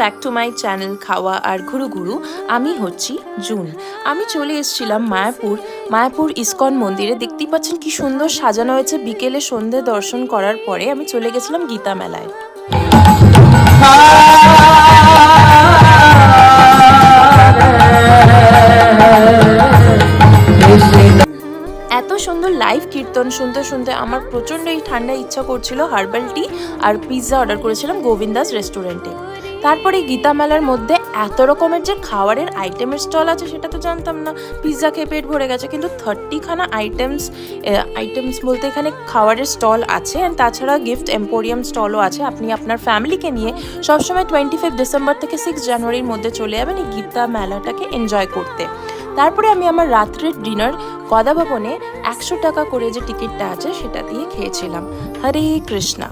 Back to my channel খাওয়া আর ঘুরু ঘুরু। আমি হচ্ছি জুন। আমি চলে এসেছিলাম মায়াপুর ইস্কন মন্দিরে। দেখতেই পাচ্ছেন কি সুন্দর সাজানো হয়েছে। বিকেলে সন্ধে দর্শন করার পরে আমি চলে গেছিলাম গীতা মেলায়। এত সুন্দর লাইভ কীর্তন শুনতে শুনতে আমার প্রচণ্ড এই ঠান্ডায় ইচ্ছা করছিল হার্বাল টি আর পিৎজা অর্ডার করেছিলাম গোবিন্দাস রেস্টুরেন্টে। তারপরে গীতা মেলার মধ্যে এত রকমের যে খাবারের আইটেমের স্টল আছে সেটা তো জানতাম না। পিৎজা খেয়ে পেট ভরে গেছে, কিন্তু 30খানা আইটেমস বলতে এখানে খাবারের স্টল আছে। অ্যান্ড তাছাড়া গিফট এম্পোরিয়াম স্টলও আছে। আপনি আপনার ফ্যামিলিকে নিয়ে সবসময় 25 ডিসেম্বর থেকে 6 জানুয়ারির মধ্যে চলে যাবেন এই গীতা মেলাটাকে এনজয় করতে। তারপরে আমি আমার রাত্রের ডিনার গদা ভবনে 100 টাকা করে যে টিকিটটা আছে সেটা দিয়ে খেয়েছিলাম। হরে কৃষ্ণা।